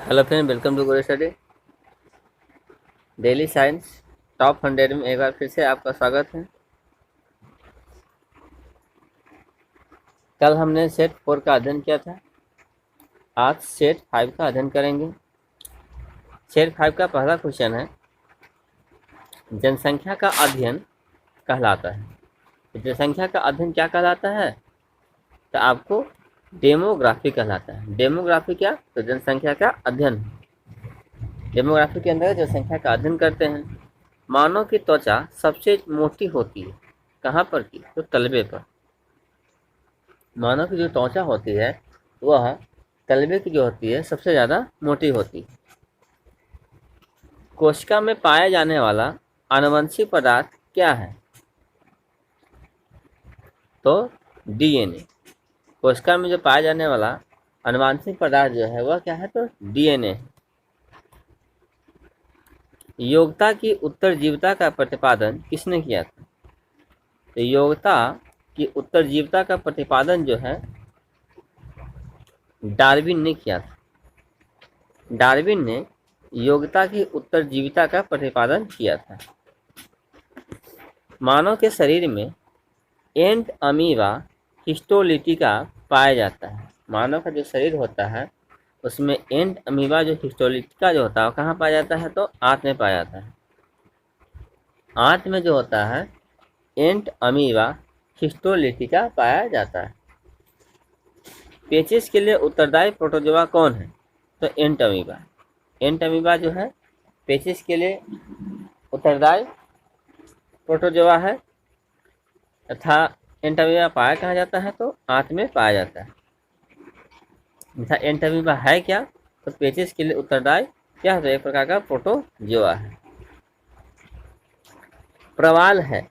Hello friend, welcome to Guru study daily science top 100 में एक बार फिर से आपका स्वागत है। कल हमने सेट 4 का अध्ययन किया था। आज सेट 5 का अध्ययन करेंगे। सेट 5 का पहला क्वेश्चन है, जनसंख्या का अध्ययन कहलाता है। तो जनसंख्या का अध्ययन क्या कहलाता है? तो आपको डेमोग्राफी कहलाता है। डेमोग्राफी क्या? तो जनसंख्या का अध्ययन। डेमोग्राफी के अंदर जनसंख्या का अध्ययन करते हैं। मानव की त्वचा सबसे मोटी होती है, कहाँ पर की? तो तलबे पर। मानव की जो त्वचा होती है वह तलबे की जो होती है सबसे ज़्यादा मोटी होती है। कोशिका में पाया जाने वाला आनुवंशिक पदार्थ क्या है? तो डीएनए। कोशिका में जो पाया जाने वाला आनुवंशिक पदार्थ जो है वह क्या है? तो डीएनए। योग्यता की उत्तरजीविता का प्रतिपादन किसने किया था? तो योग्यता की उत्तरजीविता का प्रतिपादन जो है डार्विन ने किया था। डार्विन ने योग्यता की उत्तरजीविता का प्रतिपादन किया था। मानव के शरीर में एंट अमीबा हिस्टोलिटिका पाया जाता है। मानव का जो शरीर होता है उसमें एंट अमीबा जो हिस्टोलिटिका जो होता है कहाँ पाया जाता है? तो आंत में पाया जाता है। आंत में जो होता है एंट अमीबा हिस्टोलिटिका पाया जाता है। पेचिस के लिए उत्तरदायी प्रोटोजोआ कौन है? तो एंट अमीबा। एंट अमीबा जो है पेचिस के लिए उत्तरदायी प्रोटोजोआ है तथा एंट अमीबा पाया कहाँ जाता है? तो आंत में पाया जाता है। तथा एंट अमीबा है क्या? तो पेचिस के लिए उत्तरदायी क्या है? तो एक प्रकार का प्रोटोजोआ है। प्रवाल है।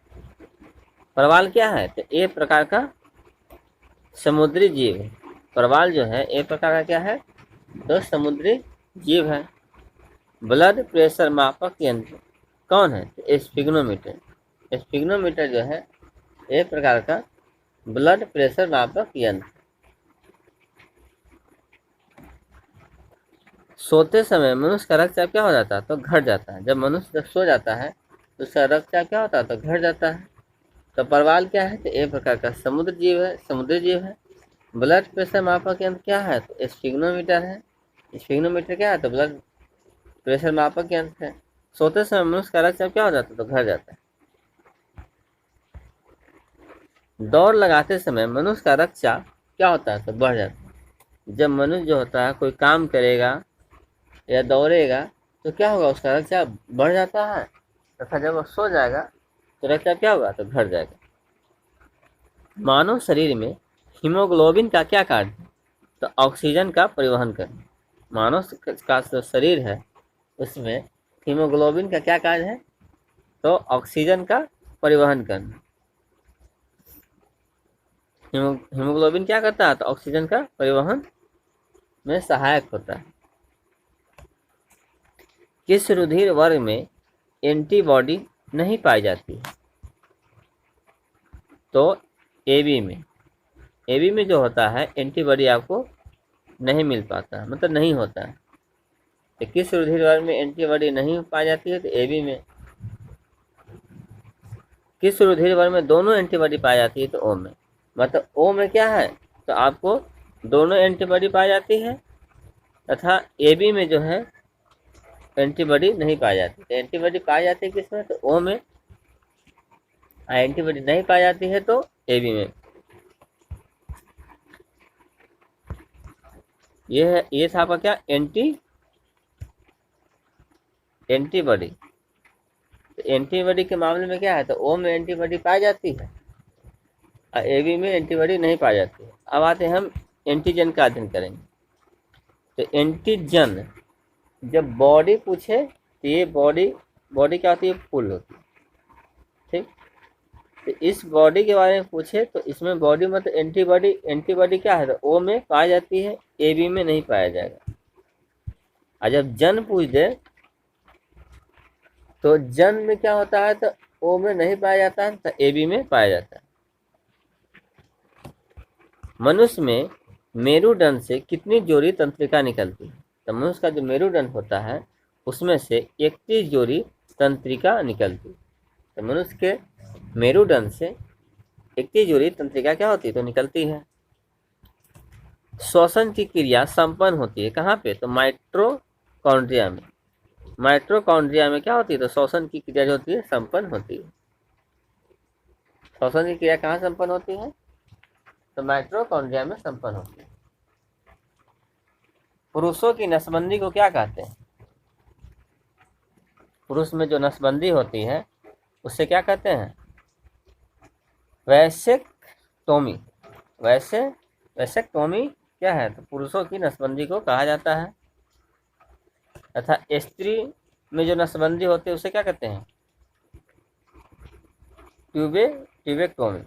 प्रवाल क्या है? तो एक प्रकार का समुद्री जीव है। प्रवाल जो है एक प्रकार का क्या है? तो समुद्री जीव है। ब्लड प्रेशर मापक यंत्र कौन है? तो स्फिग्नोमीटर। स्फिग्नोमीटर जो है एक प्रकार का ब्लड प्रेशर मापक यंत्र। सोते समय मनुष्य का रक्तचाप क्या हो जाता है? तो घट जाता है। जब मनुष्य जब सो जाता है तो उसका रक्तचाप क्या होता है? तो घट जाता है। तो परवाल क्या है? तो एक प्रकार का समुद्र जीव है, समुद्री जीव है। ब्लड प्रेशर मापक यंत्र क्या है? तो स्फिग्नोमीटर है। स्फिग्नोमीटर क्या है? तो ब्लड प्रेशर मापक यंत्र है। सोते समय मनुष्य का रक्तचाप क्या हो जाता है? तो घट जाता है। दौड़ लगाते समय मनुष्य का रक्तचाप क्या होता है? तो बढ़ जाता है। जब मनुष्य जो होता है कोई काम करेगा या दौड़ेगा तो क्या होगा? उसका रक्तचाप बढ़ जाता है तथा जब वह सो जाएगा तो रक्तचाप क्या होगा? तो घट जाएगा। मानव शरीर में हीमोग्लोबिन का क्या कार्य है? तो ऑक्सीजन का परिवहन करना। मानव का जो शरीर है उसमें हीमोग्लोबिन का क्या कार्य है? तो ऑक्सीजन का परिवहन करना। हीमोग्लोबिन क्या करता है? तो ऑक्सीजन का परिवहन में सहायक होता है। किस रुधिर वर्ग में एंटीबॉडी नहीं पाई जाती है? तो एबी में। एबी में जो होता है एंटीबॉडी आपको नहीं मिल पाता है, मतलब नहीं होता है। तो किस रुधिर वर्ग में एंटीबॉडी नहीं पाई जाती है? तो एबी में। किस रुधिर वर्ग में दोनों एंटीबॉडी पाई जाती है? तो ओ में। मतलब ओ में क्या है? तो आपको दोनों एंटीबॉडी पाई जाती है तथा एबी में जो है एंटीबॉडी नहीं पाई जाती। तो एंटीबॉडी पाई जाती है किसमें? तो ओ में। एंटीबॉडी नहीं पाई जाती है तो एबी में। ये था आपका क्या? एंटीबॉडी। तो एंटीबॉडी के मामले में क्या है? तो ओ में एंटीबॉडी पाई जाती है और एबी में एंटीबॉडी नहीं पाई जाती है। अब आते हैं हम एंटीजन का अध्ययन करेंगे। तो एंटीजन जब बॉडी पूछे तो ये बॉडी क्या होती है? फुल होती है। ठीक। तो इस बॉडी के बारे में पूछे तो इसमें बॉडी मतलब एंटीबॉडी क्या है? तो ओ में पाई जाती है, एबी में नहीं पाया जाएगा। और जब जन पूछ दे तो जन में क्या होता है? तो ओ में नहीं पाया जाता है तो एबी में पाया जाता है। मनुष्य में मेरुदंड से कितनी जोड़ी तंत्रिका निकलती है? तो मनुष्य का जो मेरुदंड होता है उसमें से 31 जोड़ी तंत्रिका निकलती। तो मनुष्य के मेरुदंड से 31 जोड़ी तंत्रिका क्या होती है तो निकलती है। श्वसन की क्रिया संपन्न होती है कहाँ पे तो माइटोकॉन्ड्रिया में। माइटोकॉन्ड्रिया में क्या होती है तो श्वसन की क्रिया जो होती है संपन्न होती है। श्वसन की क्रिया कहाँ संपन्न होती है तो माइटोकॉन्ड्रिया में संपन्न होती है। पुरुषों की नसबंदी को क्या कहते हैं? पुरुष में जो नसबंदी होती है उससे क्या कहते हैं? वैसेक्टोमी। वैसेक्टोमी क्या है तो पुरुषों की नसबंदी को कहा जाता है। तथा स्त्री में जो नसबंदी होती है उसे क्या कहते हैं? ट्यूबेक्टोमी।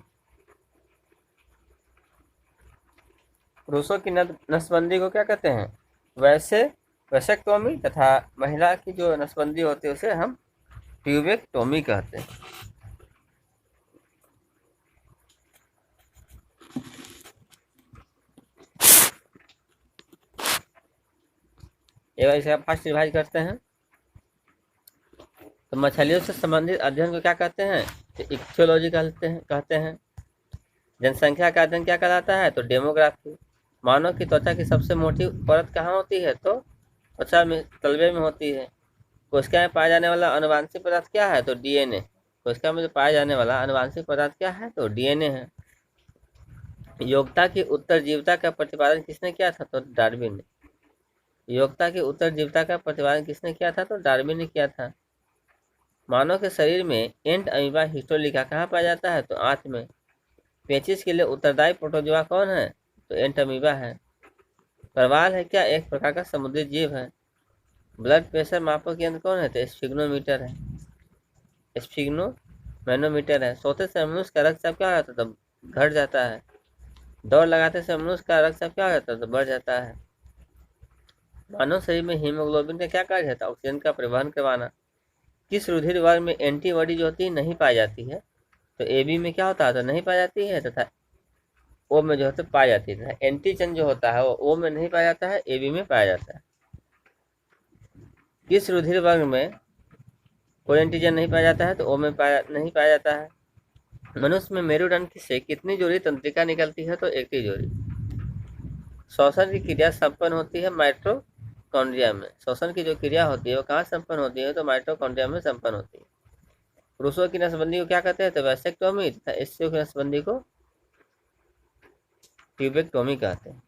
पुरुषों की नसबंदी को क्या कहते हैं? वैसेक्टोमी। तथा महिला की जो नसबंदी होती है उसे हम ट्यूबेक्टोमी कहते हैं। इसे आप फर्स्ट रिवाइज करते हैं। तो मछलियों से संबंधित अध्ययन को क्या कहते हैं तो इक्थियोलॉजी कहते हैं। जनसंख्या का अध्ययन क्या कहलाता है तो डेमोग्राफी। मानव की त्वचा की सबसे मोटी परत कहाँ होती है तो त्वचा में तलवे में होती है। कोशिका में पाया जाने वाला आनुवांशिक पदार्थ क्या है तो डीएनए। कोशिका में जो पाया जाने वाला आनुवांशिक पदार्थ क्या है तो डीएनए है। योग्यता की उत्तरजीविता का प्रतिपादन किसने किया था तो डार्विन ने। योग्यता की उत्तरजीविता का प्रतिपादन किसने किया था तो डार्विन ने किया था। मानव के शरीर में एंट अमीबा हिस्टोलिका कहाँ पाया जाता है तो आंत में। पेचिश के लिए उत्तरदायी प्रोटोजोआ कौन है तो एंट अमीबा है। प्रवाल है क्या एक प्रकार का समुद्री जीव है। ब्लड प्रेशर मापक यंत्र कौन है तो स्फिग्नोमीटर है। स्फिग्नोमैनोमीटर है। सोते समय मनुष्य का रक्तचाप क्या होता है तो घट जाता है। दौड़ लगाते समय मनुष्य का रक्तचाप क्या होता है तो बढ़ जाता है। मानव शरीर में हीमोग्लोबिन का क्या कार्य है तो ऑक्सीजन का परिवहन करवाना। किस रुधिर वर्ग में एंटीबॉडी जो होती है नहीं पाई जाती है तो AB में क्या होता है तो नहीं पाई जाती है तथा O में जो होता है पाई जाती है। एंटीजन जो होता है वो O में नहीं पाया जाता है AB में पाया जाता है। किस रुधिर वर्ग में कोई एंटीजन नहीं पाया जाता है तो O में नहीं पाया जाता है। मनुष्य में मेरुदंड से कितनी जोड़ी तंत्रिका निकलती है तो 31 जोड़ी। श्वसन की क्रिया संपन्न होती है माइटोकॉन्ड्रिया में। श्वसन की जो क्रिया होती है वो कहाँ संपन्न होती है तो माइटोकॉन्ड्रिया में संपन्न होती है। पुरुषों की नसबंदी को क्या कहते हैं तो वैसेक्टोमी तथा स्त्रियों की नसबंदी को ट्यूबेक्टोमी कहते हैं।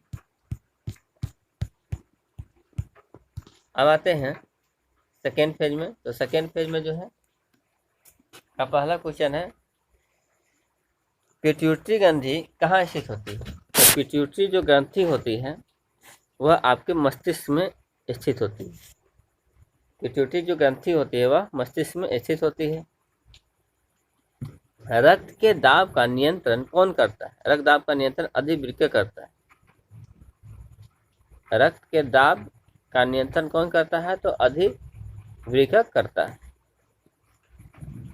अब आते हैं सेकेंड फेज में। तो सेकेंड फेज में जो है का पहला क्वेश्चन है पिट्यूटरी ग्रंथि कहाँ स्थित होती है। तो पिट्यूटरी जो ग्रंथि होती है वह आपके मस्तिष्क में स्थित होती है। पिट्यूटरी जो ग्रंथि होती है वह मस्तिष्क में स्थित होती है। रक्त के दाब का नियंत्रण कौन करता है? रक्त दाब का नियंत्रण अधिवृक्क करता है। रक्त के दाब का नियंत्रण कौन करता है तो अधिवृक्क करता है।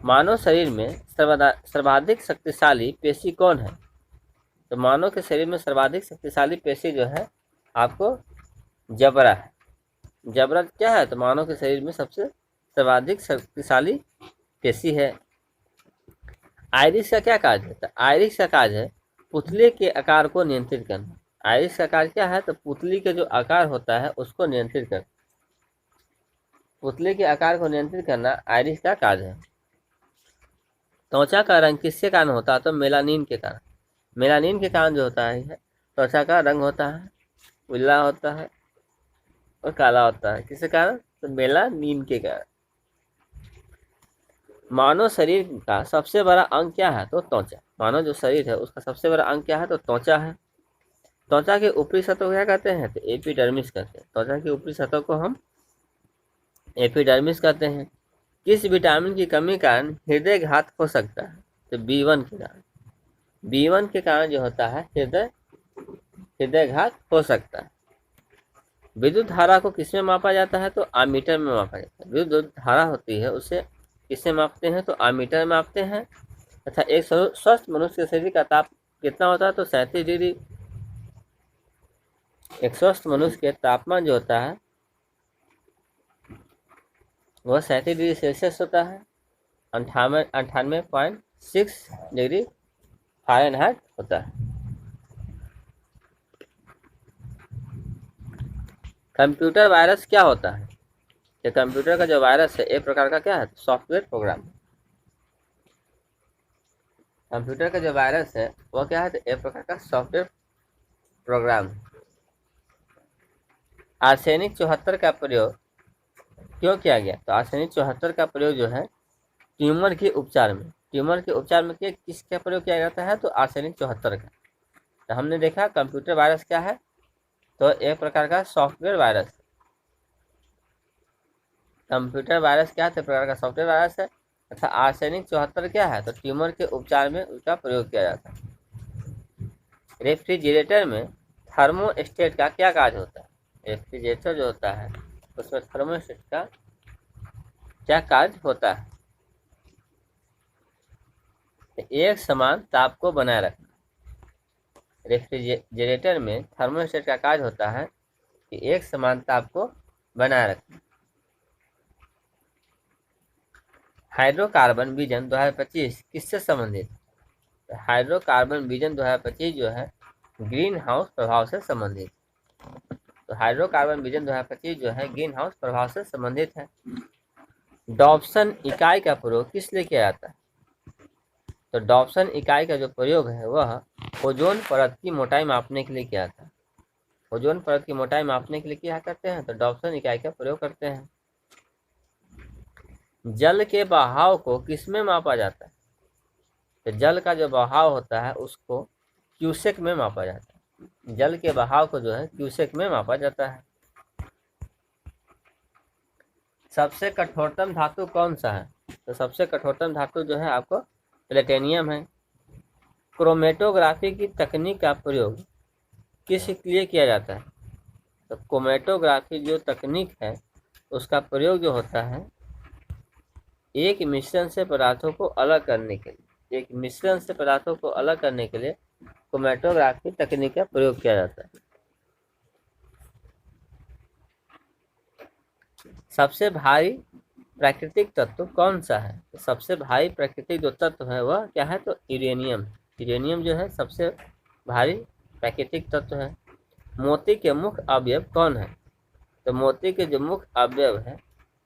मानव शरीर में सर्वाधिक शक्तिशाली पेशी कौन है तो मानव के शरीर में सर्वाधिक शक्तिशाली पेशी जो है आपको जबड़ा है। जबड़ा क्या है तो मानव के शरीर में सबसे सर्वाधिक शक्तिशाली पेशी है। आइरिस का क्या कार्य है तो आइरिस का कार्य है पुतले के आकार को नियंत्रित करना। आइरिस का कार्य क्या है तो पुतली के जो आकार होता है उसको नियंत्रित करना। पुतले के आकार को नियंत्रित करना आइरिस का कार्य है। त्वचा का रंग किसके कारण होता है तो मेलानिन के कारण। मेलानिन के कारण जो होता है त्वचा का रंग होता है उजला होता है और काला होता है। किसके कारण तो मेलानिन के कारण। मानव शरीर का सबसे बड़ा अंग क्या है तो त्वचा। मानव जो शरीर है उसका सबसे बड़ा अंग क्या है तो त्वचा है। त्वचा के ऊपरी सतह को क्या कहते हैं तो एपिडर्मिस कहते हैं। त्वचा की ऊपरी सतह को हम एपिडर्मिस कहते हैं। किस विटामिन की कमी के कारण हृदय घात हो सकता है तो B1 के कारण। B1 के कारण जो होता है हृदय घात हो सकता है। विद्युत धारा को किसमें मापा जाता है तो आमीटर में मापा जाता है। विद्युत धारा होती है उसे किससे मापते हैं तो आमीटर में मापते हैं। तथा एक स्वस्थ मनुष्य के शरीर का ताप कितना होता है तो 37 डिग्री। एक स्वस्थ मनुष्य के तापमान जो होता है वह 37 डिग्री सेल्सियस होता है, 98.6 डिग्री फ़ारेनहाइट होता है। कंप्यूटर वायरस क्या होता है? कि कंप्यूटर का जो वायरस है एक प्रकार का क्या है? Software program. कंप्यूटर का जो वायरस है वह क्या है? तो एक प्रकार का सॉफ्टवेयर प्रोग्राम। आर्सेनिक 74 का प्रयोग क्यों किया गया? तो आर्सेनिक 74 का प्रयोग जो है ट्यूमर के उपचार में, किसका प्रयोग किया जाता है? तो आर्सेनिक 74 का। तो हमने देखा कंप्यूटर वायरस क्या है? तो एक प्रकार का सॉफ्टवेयर वायरस। कंप्यूटर वायरस क्या है? तो एक प्रकार का सॉफ्टवेयर वायरस है। तथा आर्सेनिक 74 क्या है? तो ट्यूमर के उपचार में उसका प्रयोग किया जाता है। रेफ्रिजरेटर में थर्मोस्टेट का क्या कार्य होता है? रेफ्रिजरेटर जो होता है उसमें थर्मोस्टेट का क्या कार्य होता है? एक समान ताप को बनाए रखना। रेफ्रिजरेटर में थर्मोस्टेट का कार्य होता है कि एक समान ताप को बनाए रखना। हाइड्रोकार्बन विजन 2025 किससे संबंधित? हाइड्रोकार्बन विजन 2025 जो है ग्रीन हाउस प्रभाव से संबंधित। तो हाइड्रोकार्बन विजन 2025 जो है ग्रीन हाउस प्रभाव से संबंधित है। डॉप्सन इकाई का प्रयोग किस लिए किया जाता है? तो डॉप्सन इकाई का जो प्रयोग है वह ओजोन परत की मोटाई मापने के लिए किया जाता है। ओजोन परत की मोटाई मापने के लिए क्या करते हैं? तो डॉप्सन इकाई का प्रयोग करते हैं। जल के बहाव को किसमें मापा जाता है? तो जल का जो बहाव होता है उसको क्यूसेक में मापा जाता है। जल के बहाव को जो है क्यूसेक में मापा जाता है। सबसे कठोरतम धातु कौन सा है? तो सबसे कठोरतम धातु जो है आपको प्लेटिनियम है। क्रोमेटोग्राफी की तकनीक का प्रयोग किस लिए किया जाता है? तो क्रोमेटोग्राफी जो तकनीक है उसका प्रयोग जो होता है एक मिश्रण से पदार्थों को अलग करने के लिए, क्रोमेटोग्राफी तकनीक का प्रयोग किया जाता है। सबसे भारी प्राकृतिक तत्व कौन सा है? तो सबसे भारी प्राकृतिक जो तत्व है वह क्या है? तो यूरेनियम। यूरेनियम जो है सबसे भारी प्राकृतिक तत्व है। मोती के मुख्य अवयव कौन है? तो मोती के जो मुख्य अवयव है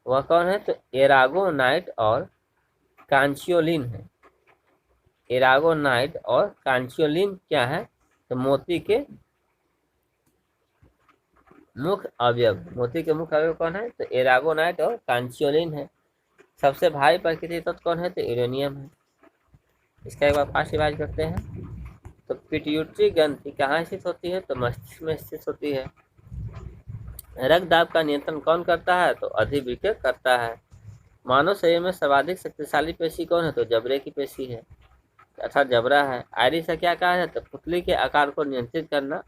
वह कौन है? तो एरागोनाइट और कांचियोलिन है। एरागोनाइट और कांचियोलिन क्या है? तो मोती के मुख्य अवयव कौन है? तो एरागोनाइट और कांचियोलिन है। सबसे भारी प्राकृतिक तत्व कौन है? तो यूरेनियम है। इसका एक बार फास्ट रिवाइज करते हैं। तो पिट्यूटरी ग्रंथि कहाँ स्थित होती है? तो मस्तिष्क में स्थित होती है। रक्त दाब का नियंत्रण कौन करता है? तो अधिवृक्क करता है। मानव शरीर में सर्वाधिक शक्तिशाली पेशी कौन है? तो जबड़े की पेशी है, अर्थात जबड़ा है। आयरिस का क्या कार्य है? तो पुतली के आकार को नियंत्रित करना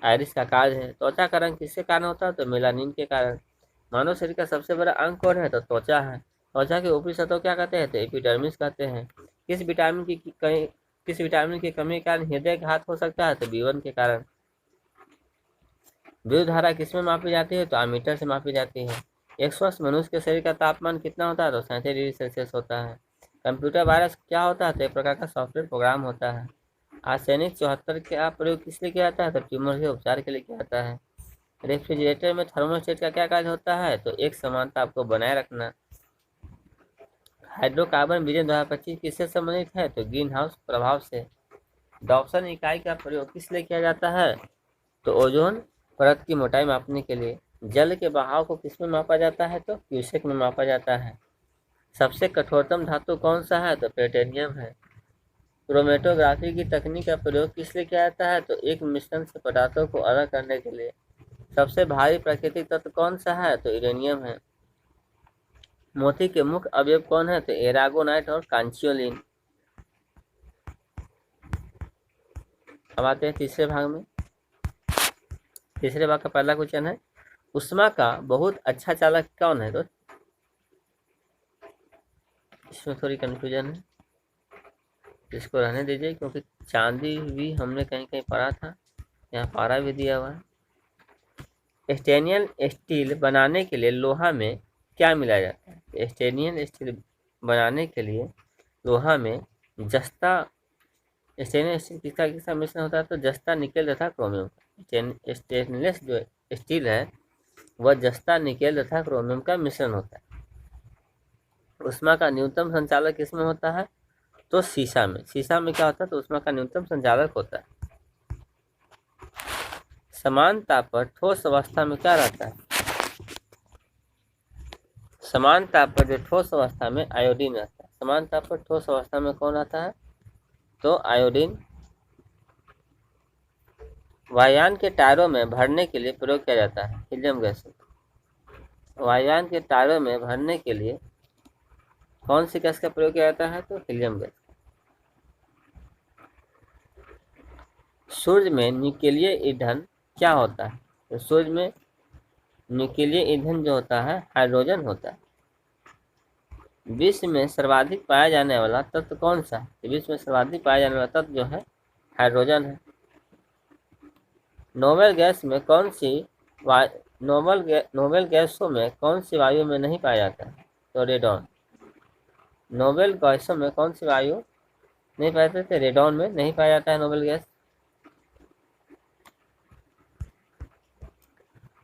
आयरिस का कार्य है। त्वचा का रंग किसके कारण होता है? तो मेलानिन के कारण। मानव शरीर का सबसे बड़ा अंग कौन है? तो त्वचा है। त्वचा के ऊपरी सतह क्या कहते हैं? तो एपिडर्मिस कहते हैं। किस विटामिन की कमी के कारण हृदय घात हो सकता है? तो B1 के कारण। विद्युत धारा किसमें मापी जाती है? तो एमीटर से मापी जाती है। एक स्वस्थ मनुष्य के शरीर का तापमान कितना होता है? तो 37 डिग्री सेल्सियस होता है। कंप्यूटर वायरस क्या होता है? तो एक प्रकार का सॉफ्टवेयर प्रोग्राम होता है। आर्सेनिक 74 का प्रयोग किस लिए किया जाता है? तो ट्यूमर के उपचार के लिए किया जाता है। रेफ्रिजरेटर में थर्मोस्टेट का क्या कार्य होता है? तो एक समानता आपको बनाए रखना। हाइड्रोकार्बन विजन 2025 किससे संबंधित है? तो ग्रीन हाउस प्रभाव से। डॉप्सन इकाई का प्रयोग किस लिए किया जाता है? तो ओजोन परत की मोटाई मापने के लिए। जल के बहाव को किस में मापा जाता है? तो क्यूसेक में मापा जाता है। सबसे कठोरतम धातु कौन सा है? तो प्लेटिनियम है। क्रोमेटोग्राफी की तकनीक का प्रयोग किस लिए किया जाता है? तो एक मिश्रण से पदार्थों को अलग करने के लिए। सबसे भारी प्राकृतिक तत्व कौन सा है? तो यूरेनियम है। मोती के मुख्य अवयव कौन है? तो एरागोनाइट और कांचियोलिन। अब आते हैं तीसरे भाग में। तीसरे भाग का पहला क्वेश्चन है उष्मा का बहुत अच्छा चालक कौन है? तो इसमें थोड़ी कंफ्यूजन है, इसको रहने दीजिए क्योंकि चांदी भी हमने कहीं कहीं पढ़ा था, यहाँ पारा भी दिया हुआ है। स्टेनलेस स्टील बनाने के लिए लोहा में क्या मिलाया जाता है? स्टेनियन स्टील बनाने के लिए लोहा में जस्ता, स्टेनलेस स्टील किसका किसका मिश्रण होता है? तो जस्ता, निकेल तथा क्रोमियम का। स्टेनलेस जो स्टील है वह जस्ता, निकेल तथा क्रोमियम का मिश्रण होता है। ऊष्मा का न्यूनतम संचालक किसमें होता है? तो शीशा में। शीशा में क्या होता है? तो ऊष्मा का न्यूनतम संचालक होता है। समान ताप पर ठोस अवस्था में क्या रहता है? समान ताप पर जो ठोस अवस्था में आयोडीन रहता है। समान ताप पर ठोस अवस्था में कौन आता है? तो आयोडीन। वायुयान के टायरों में भरने के लिए प्रयोग किया जाता है हीलियम गैस। वायुयान के टायरों में भरने के लिए कौन सी गैस का प्रयोग किया जाता है? तो हीलियम गैस। सूर्य में न्यूक्लियर ईंधन क्या होता है? तो सूर्य में न्यूक्लियर ईंधन जो होता है हाइड्रोजन होता है। विश्व में सर्वाधिक पाया जाने वाला तत्व कौन सा है? विश्व में सर्वाधिक पाया जाने वाला तत्व जो है हाइड्रोजन है। नोबेल गैस में कौन सी नोबेल गैसों में कौन सी वायु में नहीं पाया जाता है? तो रेडॉन। नोबेल गैसों में कौन सी वायु नहीं पाया जाता है? रेडॉन में नहीं पाया जाता है नोबेल गैस।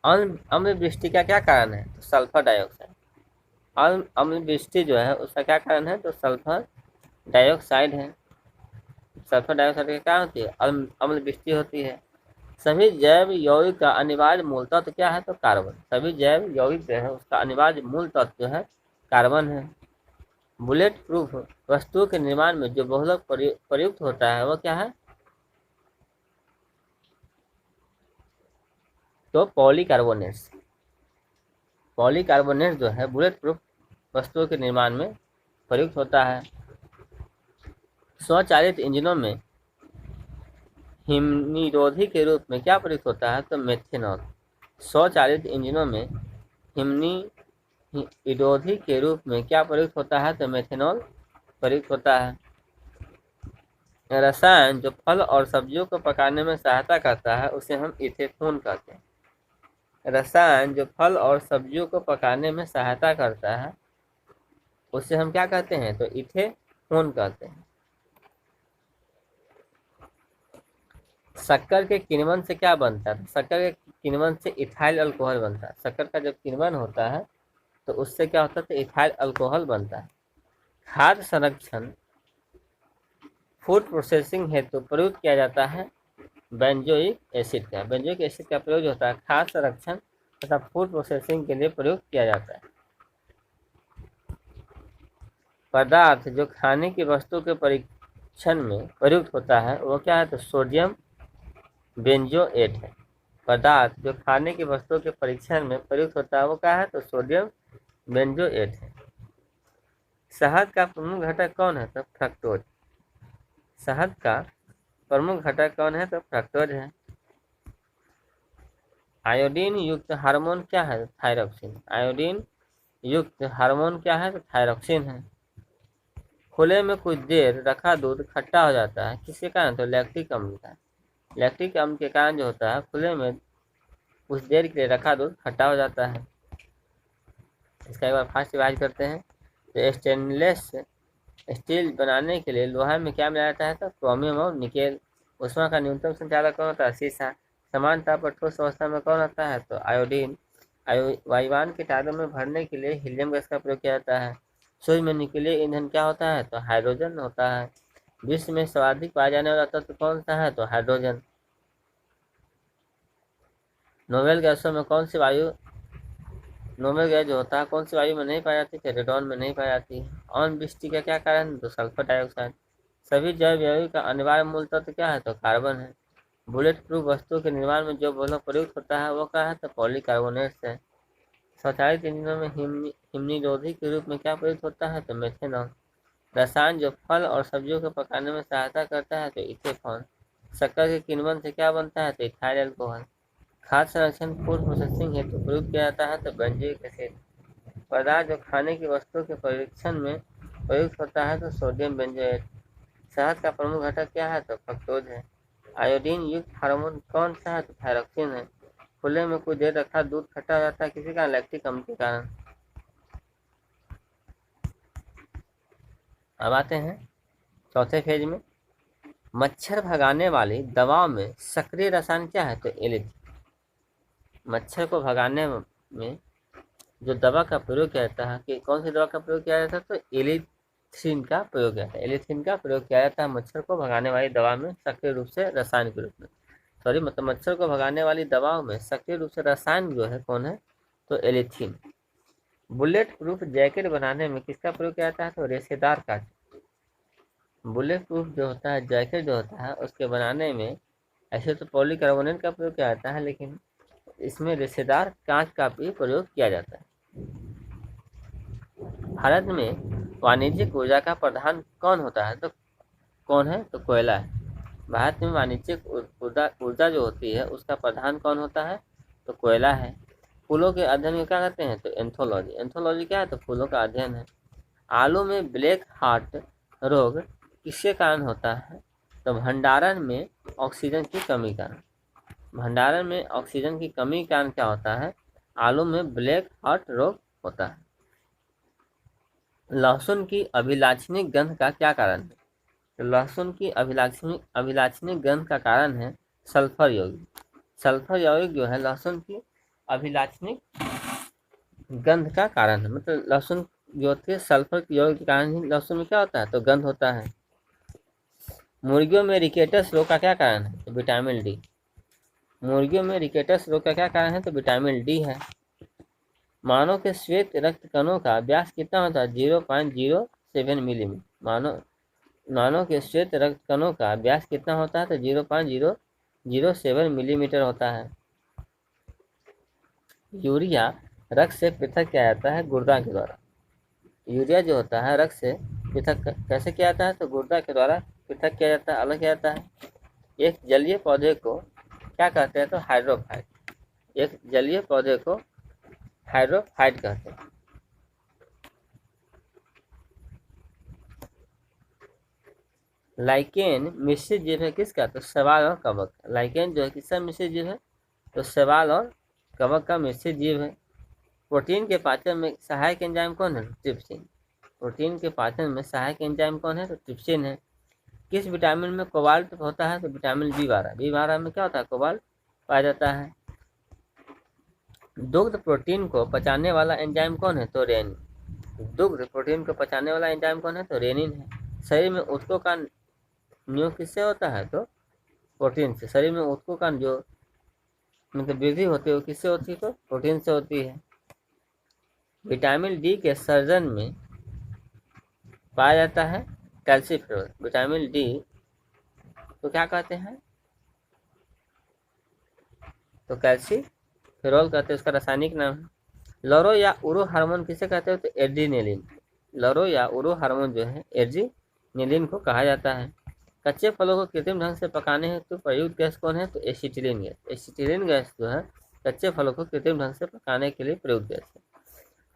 अम्ल वृष्टि का क्या कारण है? तो सल्फर डाइऑक्साइड। अम्ल वृष्टि जो है उसका क्या कारण है? तो सल्फर डाइऑक्साइड है। सल्फर डाइऑक्साइड के कारण होती है अम्ल वृष्टि होती है। सभी जैव यौगिक का अनिवार्य मूल तत्व क्या है? तो कार्बन। सभी जैव यौगिक जो है उसका अनिवार्य मूल तत्व जो है कार्बन है। बुलेट प्रूफ वस्तुओं के निर्माण में जो बहुलक प्रयुक्त होता है वह क्या है? तो पॉलीकार्बोनेट्स। पॉलीकार्बोनेट जो है बुलेट प्रूफ वस्तुओं के निर्माण में प्रयुक्त होता है। स्वचालित इंजनों में हिमनिरोधी के रूप में क्या प्रयुक्त होता है? तो मेथेनॉल। स्वचालित इंजनों में हिमनिरोधी के रूप में क्या प्रयुक्त होता है? तो मेथेनॉल प्रयुक्त होता है। रसायन जो फल और सब्जियों को पकाने में सहायता करता है उसे हम इथेनॉल कहते हैं। रसायन जो फल और सब्जियों को पकाने में सहायता करता है उसे हम क्या कहते हैं? तो इथेनॉल कहते हैं। शक्कर के किण्वन से क्या बनता है? शक्कर के किण्वन से इथाइल अल्कोहल बनता है। शक्कर का जब किण्वन होता है तो उससे क्या होता है? तो इथाइल अल्कोहल बनता है। खाद्य संरक्षण फूड प्रोसेसिंग हेतु प्रयुक्त किया जाता है बेंजोइक एसिड का। बेंजोइक एसिड का प्रयोग होता है खाद्य संरक्षण तथा फूड प्रोसेसिंग के लिए प्रयुक्त किया जाता है। पदार्थ जो खाने की वस्तु के परीक्षण में प्रयुक्त होता है वो क्या है? तो सोडियम बेंजोएट है। पदार्थ जो खाने की वस्तु के परीक्षण में प्रयुक्त होता है वो क्या है? तो सोडियम बेंजोएट है। शहद का प्रमुख घटक कौन है? तो फ्रक्टोज। शहद का प्रमुख घटक कौन है? तो फ्रक्टोज है। आयोडीन युक्त हार्मोन क्या है? थायरॉक्सिन। आयोडीन युक्त हार्मोन क्या है? तो थायरॉक्सिन है। खुले में कुछ देर रखा दूध खट्टा हो जाता है किसके कारण? तो लैक्टिक अम्ल का। लैक्टिक अम्ल के कारण जो होता है खुले में कुछ देर के लिए रखा दूध खट्टा हो जाता है। इसका एक बार फास्ट रिवाइज करते हैं। तो स्टेनलेस स्टील बनाने के लिए लोहा में क्या मिलाया जाता है? तो क्रोमियम और निकेल। ऊष्मा का न्यूनतम संचालक कौन होता है? शीशा। समान ताप पर ठोस अवस्था में कौन आता है? तो आयोडीन। वायुयान के टायरों में भरने के लिए हीलियम गैस का प्रयोग किया जाता है। सूर्य में न्यूक्लियर ईंधन क्या होता है? तो हाइड्रोजन होता है। विश्व में सर्वाधिक पाया जाने वाला तत्व कौन सा है? तो हाइड्रोजन। नोबेल गैसों में कौन सी वायु नोबेल गैस जो होता है कौन सी वायु में नहीं पाई जाती है? रेडॉन में नहीं पाई जाती है। अम्ल वृष्टि का क्या कारण है? तो सल्फर डाइऑक्साइड। सभी जैव यौगिक का अनिवार्य मूल तत्व क्या है? तो कार्बन है। बुलेट प्रूफ वस्तु के निर्माण में जो बहुलक प्रयुक्त होता है वो क्या है? तो पॉलीकार्बोनेट्स है। स्वचालित इंजनों में हिमनिरोधी के रूप में क्या प्रयुक्त होता है? तो मेथेनॉल। रसायन जो फल और सब्जियों को पकाने में सहायता करता है तो इथेनॉल। शक्कर के किण्वन से क्या बनता है? तो इथाइल अल्कोहल। खाद्य संरक्षण फूड प्रोसेसिंग हेतु प्रयुक्त किया जाता है तो बेंजोइक एसिड। पदार्थ जो खाने की वस्तु के परीक्षण में प्रयुक्त होता है तो सोडियम बेंजोएट। शहद का प्रमुख घटक क्या है? तो फ्रक्टोज है। आयोडीन युक्त हार्मोन कौन सा है? तो थायरॉक्सिन है। खुले में कुछ देर रखा दूध खट्टा हो जाता है किसी कारण? लैक्टिक अम्ल के कारण। अब आते हैं चौथे फेज में। मच्छर भगाने वाली दवाओं में सक्रिय रसायन क्या है? तो एलिथ। मच्छर को भगाने में जो दवा का प्रयोग किया जाता है, कि कौन सी दवा का प्रयोग किया जाता है? तो एलिथ्रिन का प्रयोग किया जाता है। एलिथ्रिन का प्रयोग किया जाता है मच्छर को भगाने वाली दवा में सक्रिय रूप से रसायन के रूप में। सॉरी, मतलब मच्छर को भगाने वाली दवाओं में सक्रिय रूप से रसायन जो है कौन है? तो एलिथ्रिन। बुलेट प्रूफ जैकेट बनाने में किसका प्रयोग किया जाता है? तो रेशेदार कांच। बुलेट प्रूफ जो होता है जैकेट जो होता है उसके बनाने में ऐसे तो पॉलीकार्बोनेट का प्रयोग किया जाता है, लेकिन इसमें रेशेदार कांच का भी प्रयोग किया जाता है। भारत में वाणिज्यिक ऊर्जा का प्रधान कौन होता है? तो कौन है? तो कोयला है। भारत में वाणिज्यिक ऊर्जा जो होती है उसका प्रधान कौन होता है? तो कोयला है। फूलों के अध्ययन में क्या कहते हैं? तो एंथोलॉजी। एंथोलॉजी क्या है? तो फूलों का अध्ययन है। आलू में ब्लैक हार्ट रोग किसके कारण होता है? तो भंडारण में ऑक्सीजन की कमी कारण। भंडारण में ऑक्सीजन की कमी के कारण क्या होता है? आलू में ब्लैक हार्ट रोग होता है। लहसुन की अभिलाषणीय गंध का क्या कारण है? तो लहसुन की अभिलाषणीय गंध का कारण है सल्फर यौगिक। सल्फर यौगिक जो है लहसुन की अभिलाषणीय गंध का कारण है। मतलब लहसुन जो होती है सल्फर की यौगिक के कारण ही लहसुन में क्या होता है? तो गंध होता है। मुर्गियों में रिकेटस रोग का क्या कारण है? तो विटामिन डी। मुर्गियों में रिकेटस रोग का क्या कारण है? तो विटामिन डी है। मानव के श्वेत रक्त कणों का व्यास कितना होता है? 0.07 मिलीमीटर। मानव के श्वेत रक्त कणों का व्यास कितना होता है? तो 0.007 मिलीमीटर होता है। यूरिया रक्त से पृथक किया जाता है गुर्दा के द्वारा। यूरिया जो होता है रक्त से पृथक कैसे किया जाता है? तो गुर्दा के द्वारा पृथक किया जाता है, अलग किया जाता है। एक जलीय पौधे को क्या कहते हैं? तो हाइड्रोफाइट। एक जलीय पौधे को हाइड्रोफाइट कहते हैं। लाइकेन मिश्रित जीव है किसका? तो शैवाल और कवक। लाइकेन जो है किसका मिश्रित जीव है? तो शैवाल और कवक का मिश्रित जीव है। प्रोटीन के पाचन में सहायक एंजाइम कौन है? ट्रिप्सिन। प्रोटीन के पाचन में सहायक एंजाइम कौन है? तो ट्रिप्सिन है। किस विटामिन में कोबाल्ट होता है? तो विटामिन बी12। बी12 में क्या होता है? कोबाल्ट पाया जाता है। दुग्ध प्रोटीन को पचाने वाला एंजाइम कौन है? तो रेनिन। दुग्ध प्रोटीन को पचाने वाला एंजाइम कौन है? तो रेनिन है। शरीर में ऊतकों का नियोग किससे होता है? तो प्रोटीन से। शरीर में ऊतकों का जो मतलब वृद्धि होती है वो किससे होती है? तो प्रोटीन से होती है। विटामिन डी के सर्जन में पाया जाता है कैल्सीफेरॉल। विटामिन डी तो क्या कहते हैं? तो कैल्सीफेरॉल कहते हैं, उसका रासायनिक नाम है। लरो या उरो हार्मोन किसे कहते हैं? तो एड्रीनेलिन। लरो या उरो हार्मोन जो है एड्रीनेलिन को कहा जाता है। कच्चे फलों को कृत्रिम ढंग से पकाने हेतु प्रयुक्त गैस कौन है? तो एसिटिलीन गैस। एसिटिलीन गैस जो है कच्चे फलों को कृत्रिम ढंग से पकाने के लिए प्रयुक्त गैस है।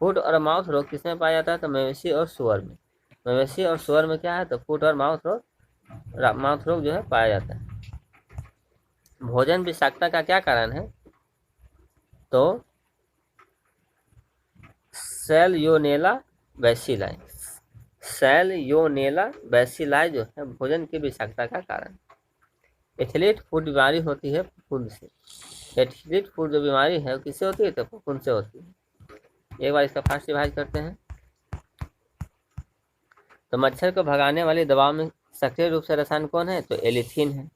फुट और माउथ रोग किसमें पाया जाता है? तो मवेशी और सुअर में। मवेशी और सुअर में क्या है? तो फुट और माउथ रोग जो है पाया जाता है। भोजन विषाक्तता का क्या कारण है? तो सैल्योनेला बैसिलाई। सैल्योनेला बैसिलाई जो है भोजन की विषाक्तता का कारण। एथलीट फूड बीमारी होती है फफूंद से। एथलीट फूड जो बीमारी है वो किससे होती है? तो फफूंद से होती है। एक बार इसका फास्ट रिवाइज करते हैं। तो मच्छर को भगाने वाली दवाओं में सक्रिय रूप से रसायन कौन है? तो एलिथीन है।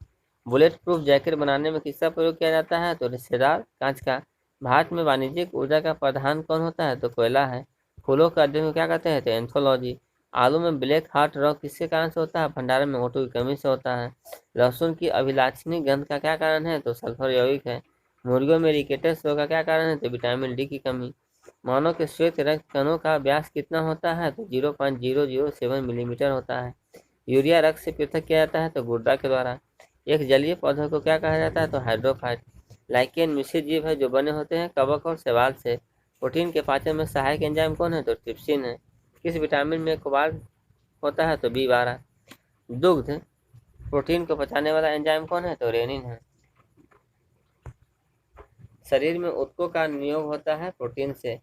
बुलेट प्रूफ जैकेट बनाने में किसका प्रयोग किया जाता है? तो रेशेदार कांच का। भारत में वाणिज्यिक ऊर्जा का प्रधान कौन होता है? तो कोयला है। फूलों का अध्ययन को क्या कहते हैं? तो एंथोलॉजी। आलू में ब्लैक हार्ट रोग किसके कारण से होता है? भंडारण में O2 की कमी से होता है। लहसुन की अभिलाषणीय गंध का क्या कारण है? तो सल्फर यौगिक है। मुर्गियों में रिकेटस रोग का क्या कारण है? तो विटामिन डी की कमी। मानव के श्वेत रक्त कणों का व्यास कितना होता है? तो 0.007 मिलीमीटर होता है। यूरिया रक्त से पृथक किया जाता है तो गुर्दा के द्वारा। एक जलीय पौधे को क्या कहा जाता है? तो हाइड्रोफाइट। लाइकेन मिश्रित जीव है जो बने होते हैं कवक और शैवाल से। प्रोटीन के पाचन में सहायक एंजाइम कौन है? तो ट्रिप्सिन है। किस विटामिन में कोबाल्ट होता है? तो बी12। दुग्ध प्रोटीन को पचाने वाला एंजाइम कौन है? तो रेनिन है। शरीर में ऊतकों का नियोग होता है प्रोटीन से।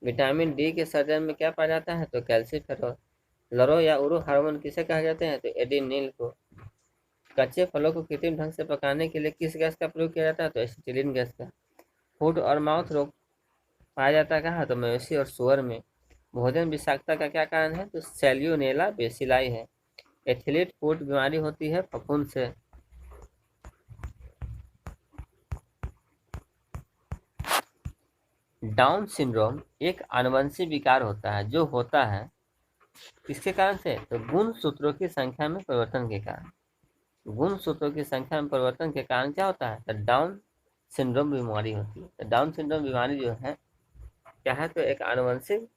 विटामिन डी के सर्जन में क्या पाया जाता है? तो कैल्सीफेरॉल। लरो या उरो हार्मोन किसे कहा जाते हैं? तो एडिनिल को। कच्चे फलों को कृत्रिम ढंग से पकाने के लिए किस गैस का प्रयोग किया जाता है? तो एसिटिलीन गैस का। फूड और माउथ रोग पाया जाता है कहाँ? तो मवेशी और सुअर में। भोजन विषाक्तता का क्या कारण है? तो सैल्यूनेला बेसिलाई है। एथलीट फुट बीमारी होती है फफूंद से। डाउन सिंड्रोम एक आनुवंशिक विकार होता है जो होता है किसके कारण से? तो गुणसूत्रों की संख्या में परिवर्तन के कारण। गुणसूत्रों की संख्या में परिवर्तन के कारण क्या होता है? तो डाउन सिंड्रोम बीमारी होती है। तो डाउन सिंड्रोम बीमारी जो है क्या है? तो एक आनुवंशिक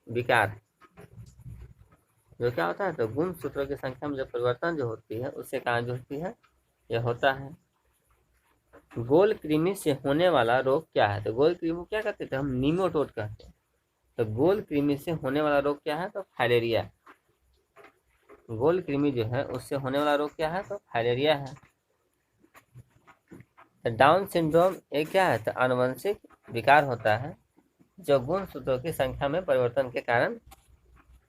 विकार जो क्या होता है? तो गुणसूत्रों की संख्या में जो परिवर्तन जो होती है उसके कारण जो होती है यह होता है। गोल कृमि से होने वाला रोग क्या है? तो गोल कृमि क्या कहते थे हम? नीमोटोड कहते हैं। तो गोल कृमि से होने वाला रोग क्या है? तो फाइलेरिया। गोल कृमि जो है उससे होने वाला रोग क्या है? तो फाइलेरिया है। तो डाउन सिंड्रोम एक क्या है? तो आनुवंशिक विकार होता है जो गुणसूत्रों की संख्या में परिवर्तन के कारण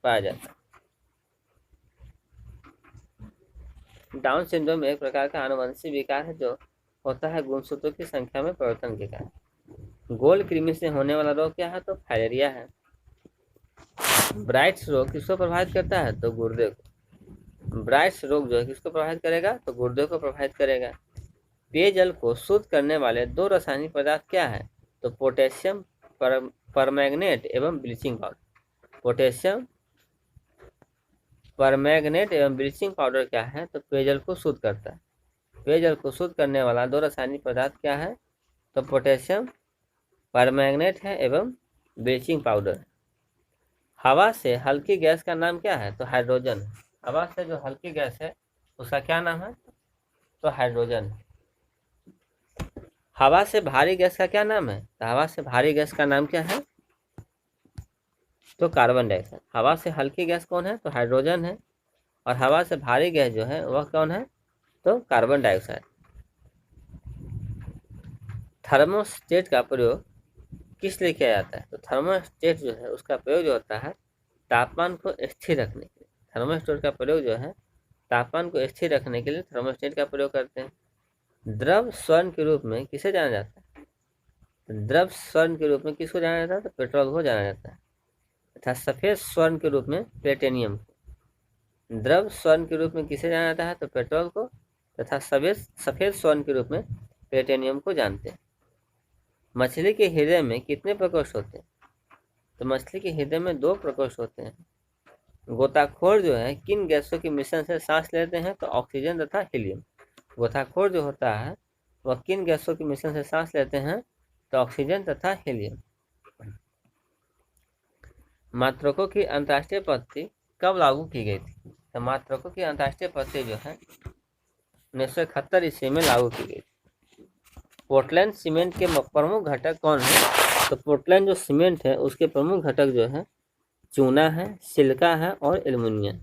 पाया जाता है। डाउन सिंड्रोम एक प्रकार का आनुवंशिक विकार है जो होता है गुणसूत्रों की संख्या में परिवर्तन के कारण। गोल कृमि से होने वाला रोग क्या है? तो फाइलेरिया है। ब्राइट्स रोग किसको प्रभावित करता है? तो गुर्दे को। ब्राइट्स रोग जो है किसको प्रभावित करेगा? तो गुर्दे को प्रभावित करेगा। पेयजल को शुद्ध करने वाले दो रासायनिक पदार्थ क्या है? तो पोटेशियम परमैंगनेट एवं ब्लीचिंग पाउडर। पोटेशियम परमैंगनेट एवं ब्लीचिंग पाउडर क्या है? तो पेयजल को शुद्ध करता है। पेयजल को शुद्ध करने वाला दो रासायनिक पदार्थ क्या है? तो पोटेशियम परमैंगनेट है एवं ब्लीचिंग पाउडर। हवा से हल्की गैस का नाम क्या है? तो हाइड्रोजन। हवा से जो हल्की गैस है उसका क्या नाम है? तो हाइड्रोजन। हवा से भारी गैस का क्या नाम है? तो हवा से भारी गैस का नाम क्या है? तो कार्बन डाइऑक्साइड। हवा से हल्की गैस कौन है? तो हाइड्रोजन है। और हवा से भारी गैस जो है वह कौन है? तो कार्बन डाइऑक्साइड। थर्मोस्टेट का प्रयोग किस लिए किया जाता है? तो थर्मोस्टेट जो है उसका प्रयोग जो होता है तापमान को स्थिर रखने के लिए। थर्मोस्टेट का प्रयोग जो है तापमान को स्थिर रखने के लिए थर्मोस्टेट का प्रयोग करते हैं। द्रव स्वर्ण के रूप में किसे जाना जाता है? तो द्रव स्वर्ण के रूप में किसको जाना जाता है? तो पेट्रोल को जाना जाता है। तथा सफेद स्वर्ण के रूप में प्लेटिनियम को। द्रव स्वर्ण के रूप में किसे जाना जाता है? तो पेट्रोल को। तथा सफेद स्वर्ण के रूप में प्लेटिनियम को जानते हैं। मछली के हृदय में कितने प्रकोष्ठ होते हैं? तो मछली के हृदय में 2 प्रकोष्ठ होते हैं। गोताखोर जो है किन गैसों के मिश्रण से सांस लेते हैं? तो ऑक्सीजन तथा हीलियम। गोताखोर जो होता है वह किन गैसों के मिश्रण से सांस लेते हैं? तो ऑक्सीजन तथा हीलियम। मात्रकों की अंतर्राष्ट्रीय पद्धति कब लागू की गई थी? तो मात्रकों की अंतर्राष्ट्रीय पद्धति जो है 1971 ईस्वी में लागू की गई थी। पोर्टलैंड सीमेंट के प्रमुख घटक कौन है? तो पोर्टलैंड जो सीमेंट है उसके प्रमुख घटक जो है चूना है, सिलिका है और एल्युमिनियम।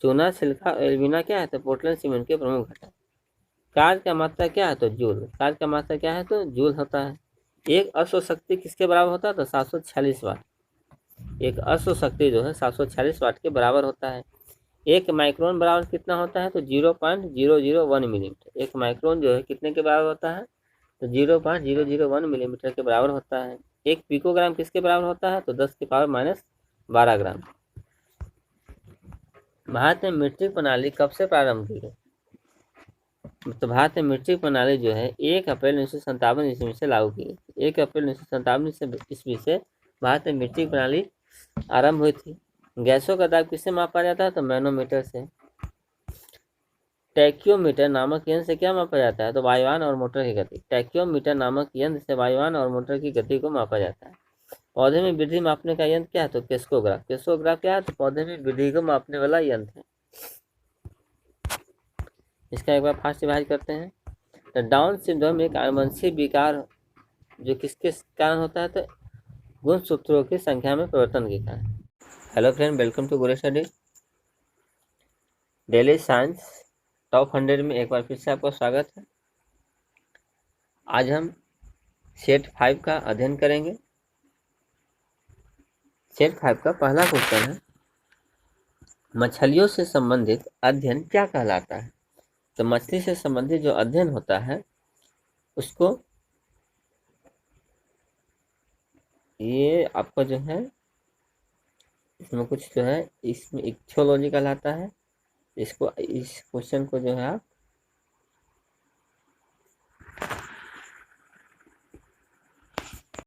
चूना, सिलिका और एल्युमिना क्या है? तो पोर्टलैंड सीमेंट के प्रमुख घटक। कार्य का मात्रा क्या है? तो जूल। कार्य का मात्रा क्या है? तो जूल होता है। एक अश्व शक्ति किसके बराबर होता है? तो 746 वाट। एक अश्व शक्ति जो है 746 वाट के बराबर होता है। एक माइक्रोन बराबर कितना होता है? तो 0.001 मिलीमीटर। एक माइक्रोन जो है कितने के बराबर होता है? तो 0.001 मिलीमीटर के बराबर होता है। एक पिकोग्राम किसके बराबर होता है? तो 10⁻12 ग्राम। भारत में मीट्रिक प्रणाली कब से प्रारंभ की गई? तो भारत में मीट्रिक प्रणाली जो है 1 अप्रैल 1957 ईस्वी से लागू की गई। 1 अप्रैल 1957 ईस्वी से भारत में मीट्रिक प्रणाली आरंभ हुई थी। गैसों का दाब किससे मापा जाता है? तो मैनोमीटर से। टैक्योमीटर नामक यंत्र से क्या मापा जाता है? तो वायुयान और मोटर की गति। टैक्योमीटर नामक यंत्र से वायुयान और मोटर की गति को मापा जाता है। पौधे में वृद्धि मापने का यंत्र क्या है? तो केस्कोग्राफ। केस्कोग्राफ क्या है? तो पौधे में वृद्धि को मापने वाला यंत्र है। इसका एक बार फास्ट रिवाइज करते हैं। तो डाउन सिंड्रोम एक आनुवंशिक विकार जो किसके कारण होता है? तो गुणसूत्रों की संख्या में परिवर्तन के कारण। Hello friend, welcome to Guru study daily science top 100 में एक बार फिर से आपका स्वागत है। आज हम सेट 5 का अध्ययन करेंगे। सेट 5 का पहला क्वेश्चन है, मछलियों से संबंधित अध्ययन क्या कहलाता है? तो मछली से संबंधित जो अध्ययन होता है उसको, ये आपका जो है इसमें कुछ जो है इसमें इक्थियोलॉजी कहलाता है। इसको, इस क्वेश्चन को जो है आप